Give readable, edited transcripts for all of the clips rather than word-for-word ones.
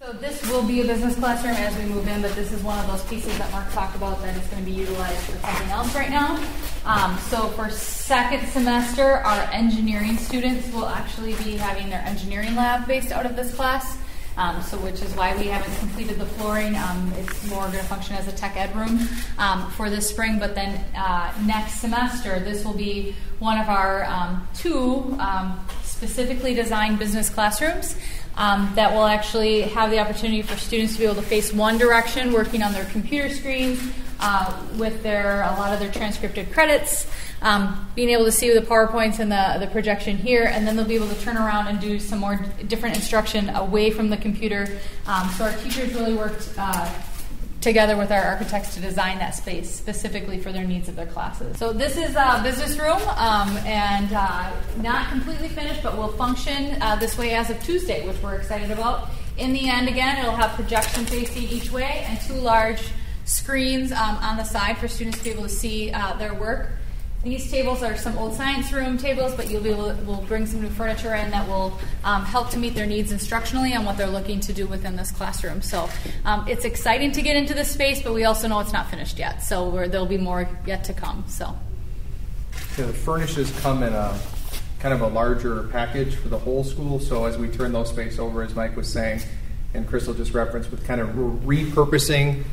So this will be a business classroom as we move in, but this is one of those pieces that Mark talked about that is going to be utilized for something else right now. So for second semester, our engineering students will actually be having their engineering lab based out of this class, which is why we haven't completed the flooring. It's more going to function as a tech ed room for this spring, but then next semester, this will be one of our two specifically designed business classrooms. That will actually have the opportunity for students to be able to face one direction, working on their computer screens with a lot of their transcripted credits, being able to see the PowerPoints and the projection here, and then they'll be able to turn around and do some more different instruction away from the computer. So our teachers really worked together with our architects to design that space specifically for their needs of their classes. So this is a business room and not completely finished, but will function this way as of Tuesday, which we're excited about. In the end, again, it'll have projection facing each way and two large screens on the side for students to be able to see their work. These tables are some old science room tables, but we'll bring some new furniture in that will help to meet their needs instructionally on what they're looking to do within this classroom. So it's exciting to get into this space, but we also know it's not finished yet. So there'll be more yet to come. So the furnishes come in a kind of a larger package for the whole school. So as we turn those space over, as Mike was saying, and Crystal just referenced, with kind of repurposing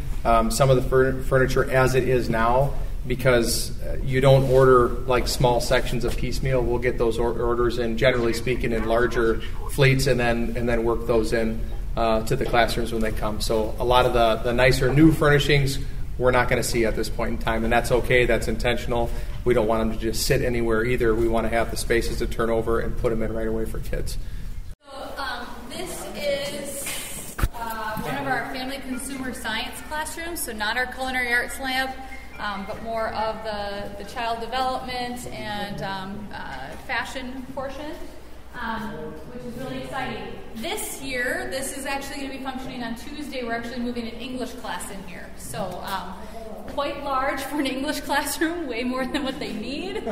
some of the furniture as it is now, because you don't order like small sections of piecemeal. We'll get those orders in, generally speaking, in larger fleets, and then work those in to the classrooms when they come. So a lot of the nicer new furnishings we're not going to see at this point in time, and that's okay. That's intentional. We don't want them to just sit anywhere either. We want to have the spaces to turn over and put them in right away for kids. So this is one of our family consumer science classrooms, so not our culinary arts lab, but more of the child development and fashion portion, which is really exciting. This year, this is actually going to be functioning on Tuesday. We're actually moving an English class in here. So quite large for an English classroom, way more than what they need.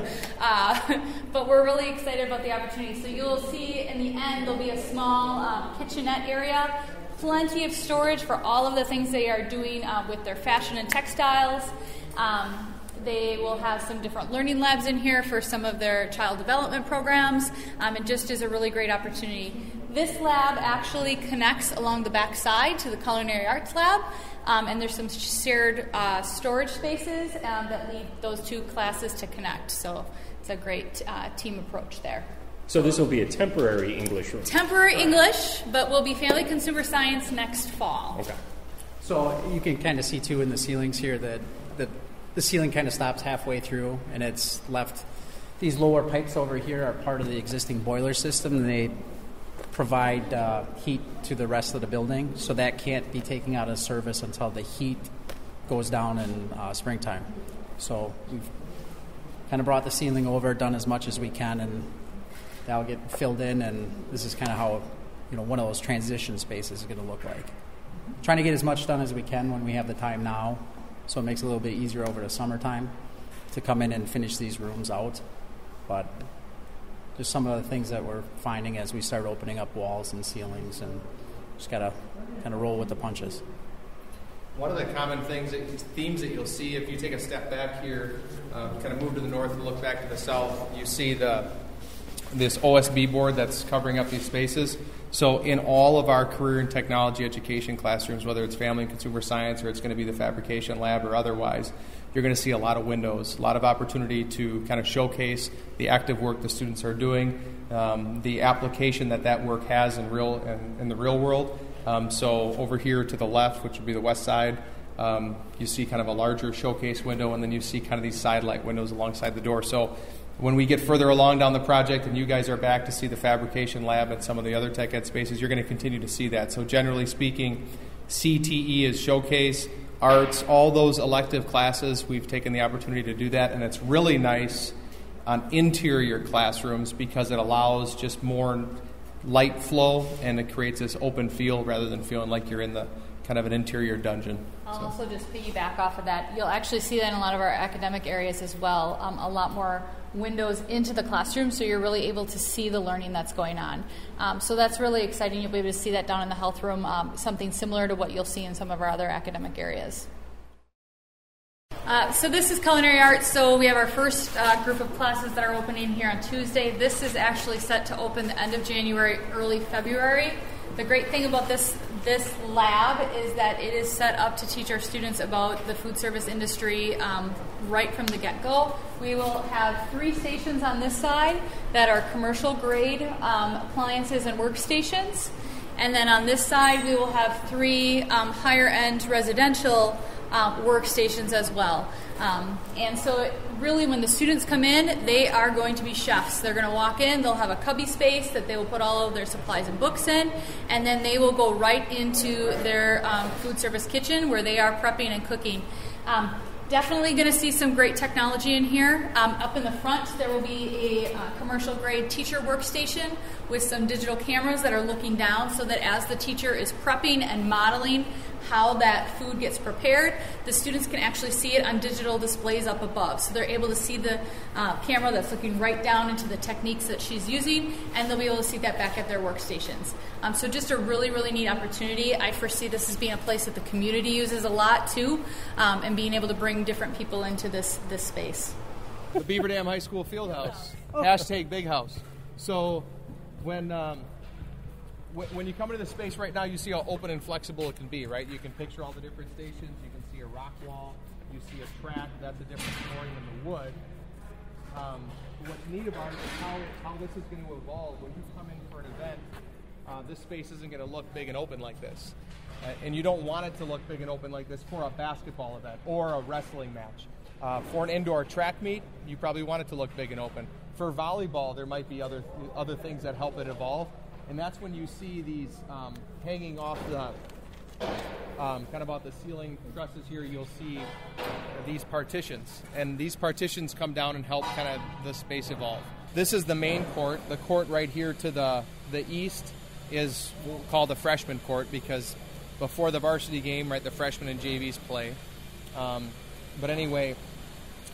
But we're really excited about the opportunity. So you'll see in the end, there'll be a small kitchenette area, plenty of storage for all of the things they are doing with their fashion and textiles. They will have some different learning labs in here for some of their child development programs, and just is a really great opportunity. This lab actually connects along the back side to the culinary arts lab, and there's some shared storage spaces that lead those two classes to connect. So it's a great team approach there. So this will be a temporary English room? Temporary English, but will be family consumer science next fall. Okay. So you can kind of see, too, in the ceilings here that the ceiling kind of stops halfway through, and it's left. These lower pipes over here are part of the existing boiler system, and they provide heat to the rest of the building, so that can't be taken out of service until the heat goes down in springtime. So we've kind of brought the ceiling over, done as much as we can, and that'll get filled in, and this is kind of how one of those transition spaces is going to look like. Trying to get as much done as we can when we have the time now, so it makes it a little bit easier over the summertime to come in and finish these rooms out. But just some of the things that we're finding as we start opening up walls and ceilings, and just got to kind of roll with the punches. One of the common themes that you'll see if you take a step back here, kind of move to the north and look back to the south, you see this OSB board that's covering up these spaces. So in all of our career and technology education classrooms, whether it's family and consumer science or it's going to be the fabrication lab or otherwise, you're going to see a lot of windows, a lot of opportunity to kind of showcase the active work the students are doing, the application that work has in the real world. So over here to the left, which would be the west side, you see kind of a larger showcase window, and then you see kind of these side light windows alongside the door. So when we get further along down the project and you guys are back to see the fabrication lab and some of the other tech ed spaces, you're going to continue to see that. So generally speaking, CTE is showcase, arts, all those elective classes, we've taken the opportunity to do that, and it's really nice on interior classrooms because it allows just more light flow, and it creates this open feel rather than feeling like you're in the kind of an interior dungeon. I'll also just piggyback off of that. You'll actually see that in a lot of our academic areas as well. A lot more windows into the classroom, so you're really able to see the learning that's going on. So that's really exciting. You'll be able to see that down in the health room, something similar to what you'll see in some of our other academic areas. So this is culinary arts. So we have our first group of classes that are opening here on Tuesday. This is actually set to open the end of January, early February. The great thing about this lab is that it is set up to teach our students about the food service industry right from the get-go. We will have 3 stations on this side that are commercial grade appliances and workstations. And then on this side we will have 3 higher end residential workstations as well. And so really when the students come in, they are going to be chefs. They're going to walk in, they'll have a cubby space that they will put all of their supplies and books in, and then they will go right into their food service kitchen where they are prepping and cooking. Definitely going to see some great technology in here. Up in the front, there will be a commercial grade teacher workstation with some digital cameras that are looking down so that as the teacher is prepping and modeling how that food gets prepared, the students can actually see it on digital displays up above. So they're able to see the camera that's looking right down into the techniques that she's using, and they'll be able to see that back at their workstations. So just a really, really neat opportunity. I foresee this as being a place that the community uses a lot too, and being able to bring different people into this space. The Beaver Dam High School Fieldhouse, hashtag Big House. So when you come into the space right now, you see how open and flexible it can be, right? You can picture all the different stations. You can see a rock wall. You see a track. That's a different story than the wood. What's neat about it is how this is going to evolve. When you come in for an event, this space isn't going to look big and open like this. And you don't want it to look big and open like this for a basketball event or a wrestling match. For an indoor track meet, you probably want it to look big and open. For volleyball, there might be other things that help it evolve. And that's when you see these hanging off the kind of out the ceiling trusses here, you'll see these partitions. And these partitions come down and help kind of the space evolve. This is the main court. The court right here to the east is called the freshman court because before the varsity game, right, the freshmen and JVs play. But anyway,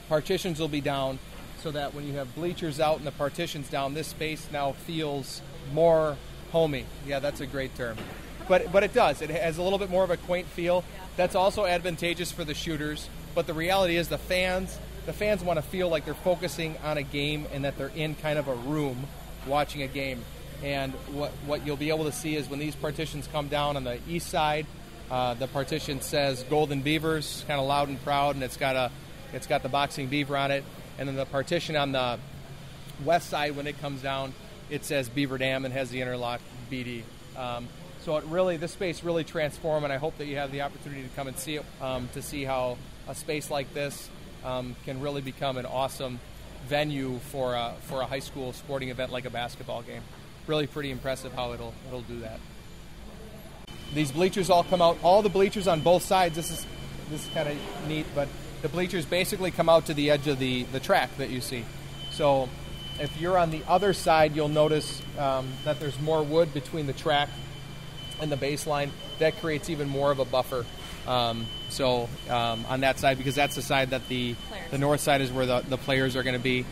partitions will be down so that when you have bleachers out and the partitions down, this space now feels more homey. Yeah, that's a great term. But it does. It has a little bit more of a quaint feel. That's also advantageous for the shooters. But the reality is the fans want to feel like they're focusing on a game and that they're in kind of a room watching a game. And what you'll be able to see is when these partitions come down on the east side, the partition says Golden Beavers, kind of loud and proud, and it's got the boxing beaver on it. And then the partition on the west side, when it comes down, it says Beaver Dam and has the interlock BD. So this space really transformed, and I hope that you have the opportunity to come and see it, to see how a space like this can really become an awesome venue for a high school sporting event like a basketball game. Really pretty impressive how it'll do that. These bleachers all come out. All the bleachers on both sides. This is kind of neat, but the bleachers basically come out to the edge of the track that you see. So if you're on the other side, you'll notice that there's more wood between the track and the baseline. That creates even more of a buffer. On that side, because that's the side that the north side is where the players are going to be.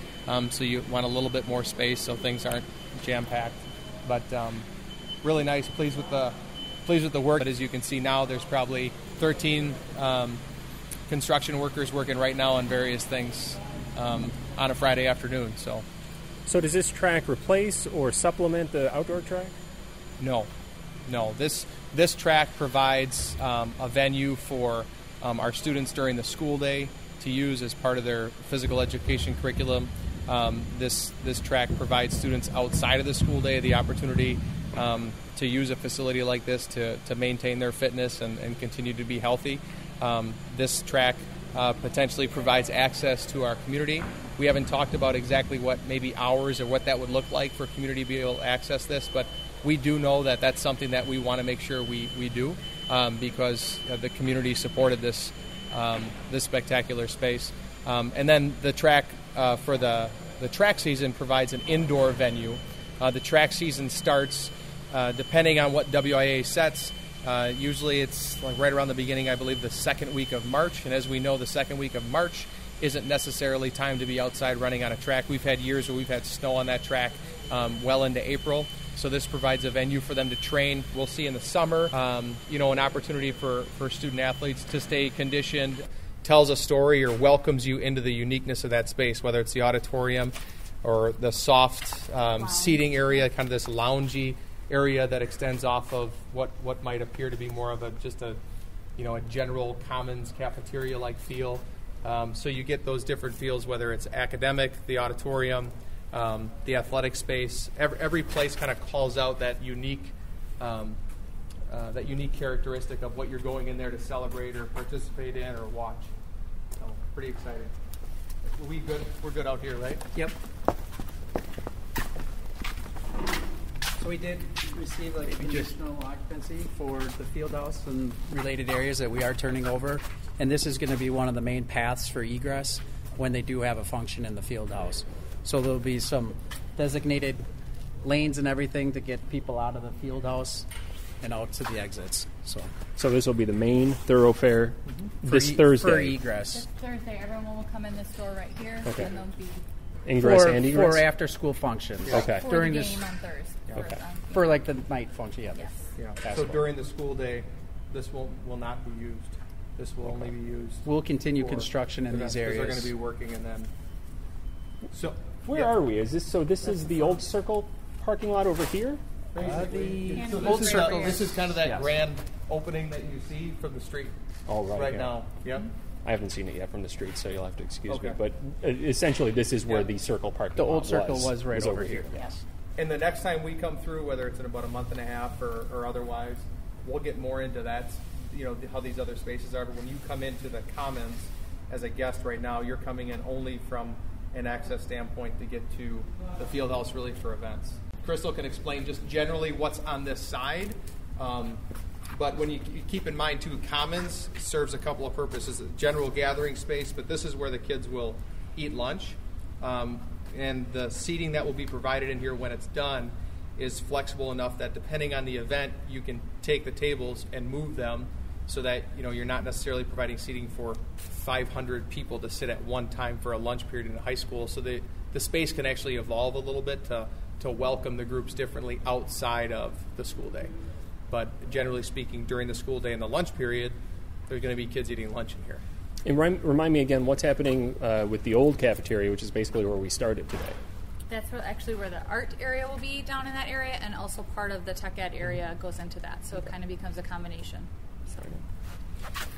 So you want a little bit more space so things aren't jam-packed. But really nice. Pleased with the work. But as you can see now, there's probably 13 construction workers working right now on various things on a Friday afternoon. So does this track replace or supplement the outdoor track? No. This track provides a venue for our students during the school day to use as part of their physical education curriculum. This track provides students outside of the school day the opportunity to use a facility like this to maintain their fitness and continue to be healthy. This track potentially provides access to our community. We haven't talked about exactly what maybe hours or what that would look like for community to be able to access this, but we do know that that's something that we want to make sure we do because the community supported this spectacular space. And then the track for the track season provides an indoor venue. The track season starts, depending on what WIA sets, Usually it's like right around the beginning, I believe, the second week of March. And as we know, the second week of March isn't necessarily time to be outside running on a track. We've had years where we've had snow on that track well into April. So this provides a venue for them to train. We'll see in the summer, an opportunity for student athletes to stay conditioned, tells a story or welcomes you into the uniqueness of that space, whether it's the auditorium or the soft seating area, kind of this loungy area that extends off of what might appear to be more of a general commons cafeteria-like feel. So you get those different feels, whether it's academic, the auditorium, the athletic space. Every place kind of calls out that unique characteristic of what you're going in there to celebrate or participate in or watch. So pretty exciting. Are we good? We're good out here, right? Yep. So we did receive conditional occupancy for the field house and related areas that we are turning over. And this is going to be one of the main paths for egress when they do have a function in the field house. So there'll be some designated lanes and everything to get people out of the field house and out to the exits. So this will be the main thoroughfare this Thursday. For egress. This Thursday, everyone will come in this door right here, Okay. and they'll be Ingress and egress? For after-school functions. Okay. for During the this- game on Thursday. Okay. For like the night function, yeah. Yes. Yeah. So Basketball. during the school day, this will not be used. This will only be used. We'll continue for construction in events, these 'cause areas. They're going to be working, and then. So Where yeah. are we? Is this the old circle parking lot over here? Basically. So Old this is circle. This is kind of that Yes. grand opening that you see from the street Oh, right here. now. Yep. I haven't seen it yet from the street, so you'll have to excuse me. Okay. But essentially, this is where Yeah. the circle parking The lot old circle was right over here. Yes. And the next time we come through, whether it's in about a month and a half or otherwise, we'll get more into that, how these other spaces are. But when you come into the Commons as a guest right now, you're coming in only from an access standpoint to get to the field house really for events. Crystal can explain just generally what's on this side. But when you keep in mind, too, Commons serves a couple of purposes. A general gathering space, but this is where the kids will eat lunch. And the seating that will be provided in here when it's done is flexible enough that depending on the event, you can take the tables and move them so that you're not necessarily providing seating for 500 people to sit at one time for a lunch period in a high school. So the space can actually evolve a little bit to welcome the groups differently outside of the school day. But generally speaking, during the school day and the lunch period, there's going to be kids eating lunch in here. And remind me again, what's happening with the old cafeteria, which is basically where we started today? That's where the art area will be down in that area, and also part of the tech ed area goes into that. So it kind of becomes a combination. So.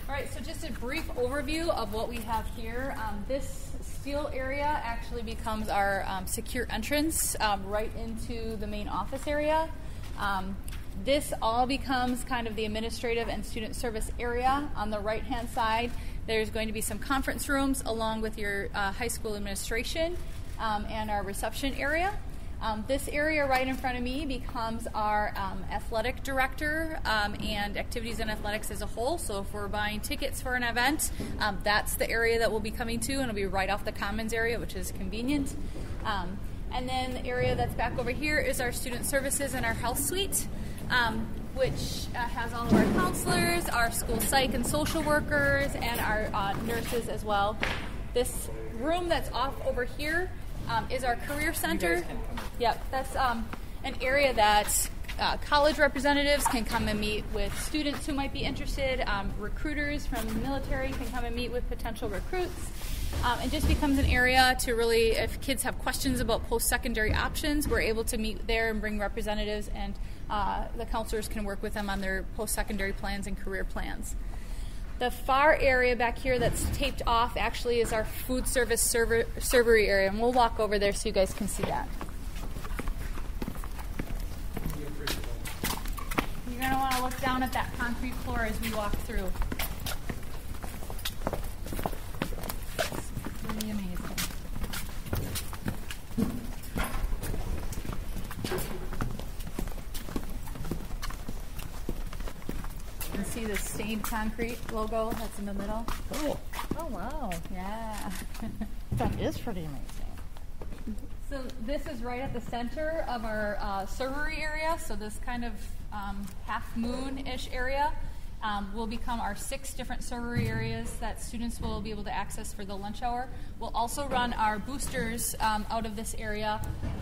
All right, so just a brief overview of what we have here. This steel area actually becomes our secure entrance right into the main office area. This all becomes kind of the administrative and student service area. On the right-hand side, there's going to be some conference rooms along with your high school administration and our reception area. This area right in front of me becomes our athletic director and activities and athletics as a whole. So if we're buying tickets for an event, that's the area that we'll be coming to, and it'll be right off the commons area, which is convenient. And then the area that's back over here is our student services and our health suite, which has all of our counselors, our school psych and social workers, and our nurses as well. This room that's off over here is our career center. Yep, that's an area that college representatives can come and meet with students who might be interested. Recruiters from the military can come and meet with potential recruits. It just becomes an area to really, if kids have questions about post-secondary options, we're able to meet there and bring representatives, and the counselors can work with them on their post-secondary plans and career plans. The far area back here that's taped off actually is our food service servery area, and we'll walk over there so you guys can see that. You're going to want to look down at that concrete floor as we walk through. It's really amazing. You can see the stained concrete logo that's in the middle. Oh, wow. Yeah. That is pretty amazing. So this is right at the center of our servery area. So this kind of half moon-ish area will become our 6 different servery areas that students will be able to access for the lunch hour. We'll also run our boosters out of this area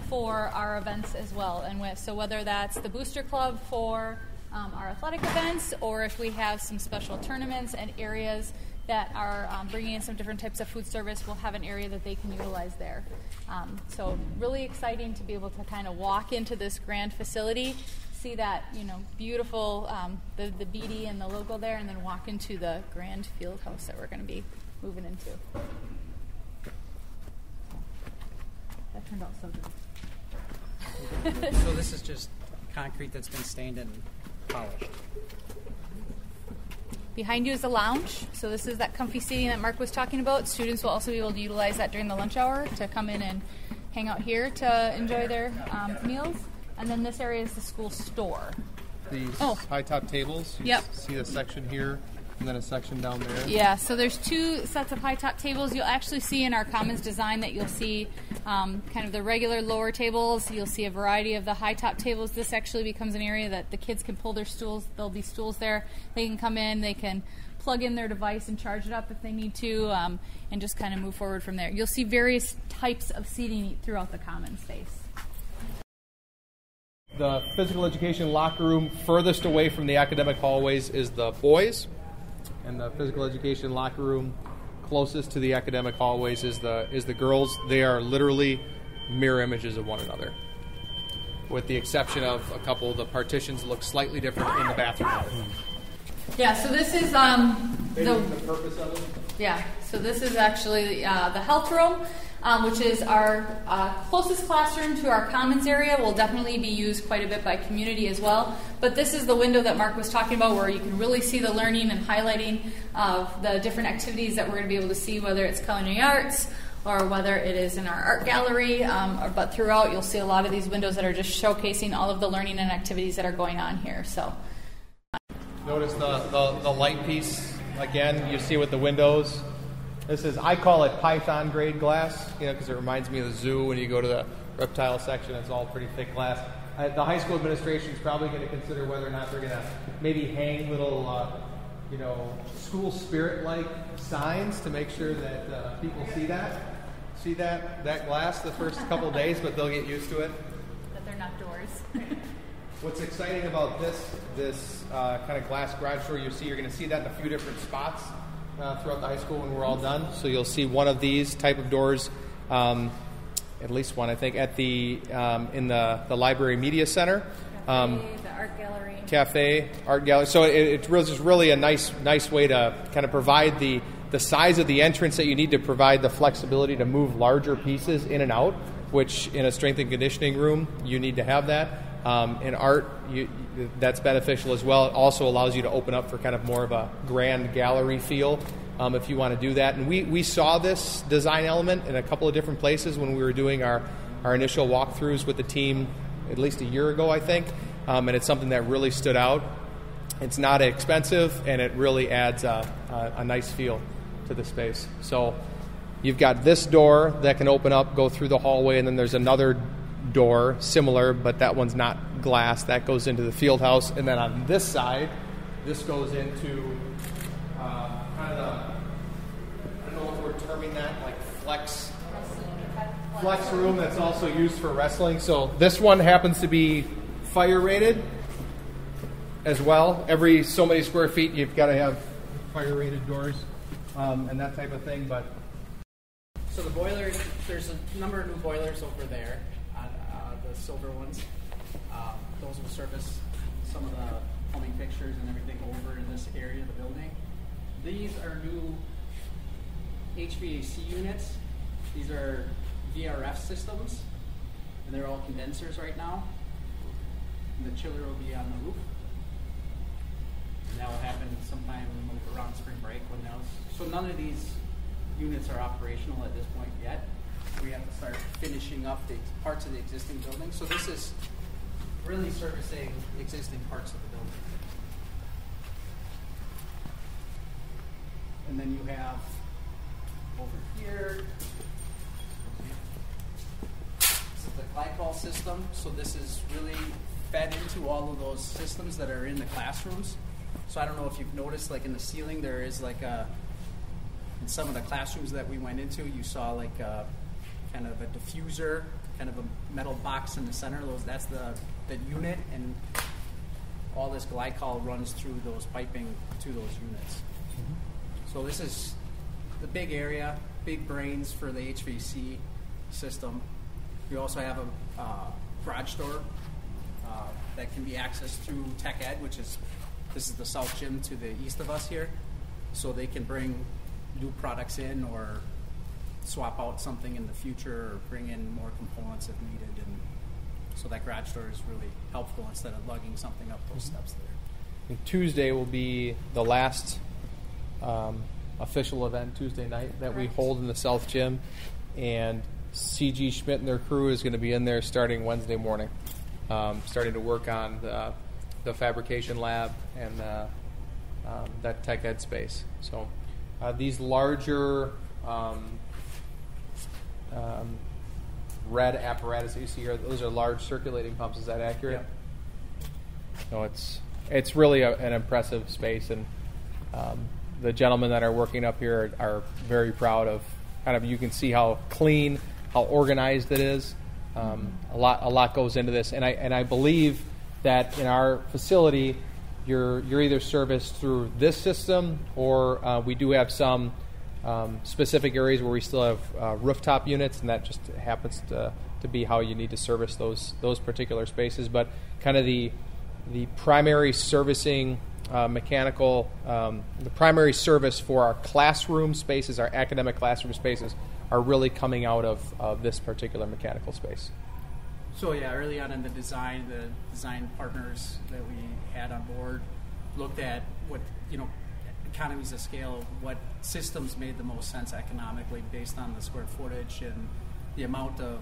for our events as well. And so whether that's the booster club for our athletic events, or if we have some special tournaments and areas that are bringing in some different types of food service, we'll have an area that they can utilize there. So really exciting to be able to kind of walk into this grand facility, see that beautiful the BD and the logo there, and then walk into the grand field house that we're going to be moving into. That turned out so good. So this is just concrete that's been stained and polished. Behind you is the lounge. So this is that comfy seating that Mark was talking about. Students will also be able to utilize that during the lunch hour to come in and hang out here to enjoy their meals. And then this area is the school store. These high top tables. You see the section here and then a section down there. Yeah, so there's 2 sets of high top tables. You'll actually see in our Commons design that you'll see kind of the regular lower tables. You'll see a variety of the high top tables. This actually becomes an area that the kids can pull their stools. There'll be stools there. They can come in, they can plug in their device and charge it up if they need to, and just kind of move forward from there. You'll see various types of seating throughout the common space. The physical education locker room furthest away from the academic hallways is the boys, and the physical education locker room closest to the academic hallways is the girls. They are literally mirror images of one another, with the exception of a couple. The partitions look slightly different in the bathroom. Yeah, so this is the purpose of it. Yeah, so this is actually the health room, which is our closest classroom to our commons area. Will definitely be used quite a bit by community as well. But this is the window that Mark was talking about, where you can really see the learning and highlighting of the different activities that we're going to be able to see, whether it's culinary arts or whether it is in our art gallery. But throughout, you'll see a lot of these windows that are just showcasing all of the learning and activities that are going on here. So, notice the light piece again. You see with the windows. This is, I call it Python grade glass, because it reminds me of the zoo. When you go to the reptile section, it's all pretty thick glass. The high school administration is probably going to consider whether or not they're going to maybe hang little, school spirit-like signs to make sure that people see that glass the first couple of days, but they'll get used to it. That they're not doors. What's exciting about this kind of glass garage door, you're going to see that in a few different spots throughout the high school when we're all done. So you'll see one of these type of doors, at least one, I think, at the in the library media center, the art gallery, cafe, art gallery. So it's really a nice way to kind of provide the size of the entrance that you need to provide the flexibility to move larger pieces in and out, which in a strength and conditioning room you need to have that. In art, that's beneficial as well. It also allows you to open up for kind of more of a grand gallery feel if you want to do that. And we saw this design element in a couple of different places when we were doing our initial walkthroughs with the team at least a year ago, I think. And it's something that really stood out. It's not expensive, and it really adds a nice feel to the space. So you've got this door that can open up, go through the hallway, and then there's another door similar, but that one's not glass. That goes into the field house. And then on this side, this goes into kind of I don't know what we're terming that, like flex room that's also used for wrestling. So this one happens to be fire rated as well. Every so many square feet, you've got to have fire rated doors and that type of thing. But so the boilers, there's a number of new boilers over there. The silver ones. Those will service some of the plumbing fixtures and everything over in this area of the building. These are new HVAC units. These are VRF systems, and they're all condensers right now. And the chiller will be on the roof. And that will happen sometime around spring break when those. So none of these units are operational at this point yet. We have to start finishing up the parts of the existing building. So this is really servicing existing parts of the building. And then you have over here, this is the glycol system. So this is really fed into all of those systems that are in the classrooms. So I don't know if you've noticed, like in the ceiling, there is like in some of the classrooms that we went into, you saw like kind of a diffuser, kind of a metal box in the center. That's the unit, and all this glycol runs through those piping to those units. So this is the big area, big brains for the HVAC system. We also have a garage door that can be accessed through Tech Ed, this is the South Gym to the east of us here. So they can bring new products in or swap out something in the future or bring in more components if needed. And so that garage door is really helpful instead of lugging something up those steps there. And Tuesday will be the last official event, Tuesday night, that we hold in the South Gym. And C.G. Schmidt and their crew is going to be in there starting Wednesday morning, starting to work on the fabrication lab and that Tech Ed space. So these larger red apparatus that you see here, those are large circulating pumps. Is that accurate? Yeah. No, it's really an impressive space, and the gentlemen that are working up here are very proud of. Kind of, you can see how clean, how organized it is. A lot goes into this, and I believe that in our facility, you're either serviced through this system, or we do have some specific areas where we still have rooftop units, and that just happens to be how you need to service those particular spaces. But kind of the primary servicing mechanical, the primary service for our classroom spaces, our academic classroom spaces, are really coming out of this particular mechanical space. So yeah, early on in the design partners that we had on board looked at what, economies of scale, what systems made the most sense economically based on the square footage and the amount of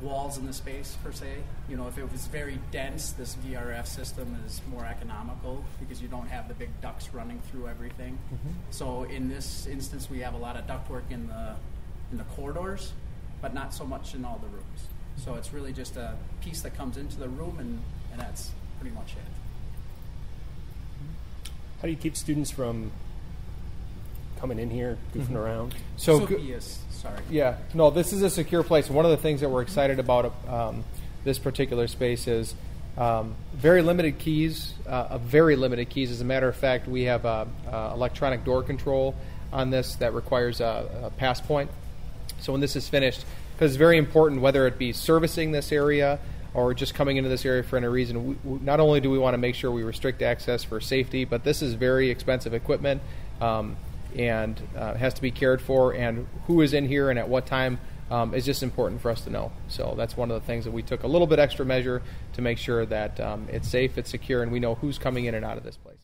walls in the space per se. If it was very dense, this VRF system is more economical because you don't have the big ducts running through everything. Mm-hmm. So in this instance, we have a lot of ductwork in the corridors, but not so much in all the rooms. So it's really just a piece that comes into the room, and that's pretty much it. How do you keep students from coming in here, goofing around? Sorry. Yeah, no, this is a secure place. One of the things that we're excited about this particular space is very limited keys. Very limited keys. As a matter of fact, we have electronic door control on this that requires a pass point. So when this is finished, because it's very important, whether it be servicing this area or just coming into this area for any reason, not only do we want to make sure we restrict access for safety, but this is very expensive equipment. And has to be cared for, and who is in here and at what time is just important for us to know. So that's one of the things that we took a little bit extra measure to make sure that it's safe, it's secure, and we know who's coming in and out of this place.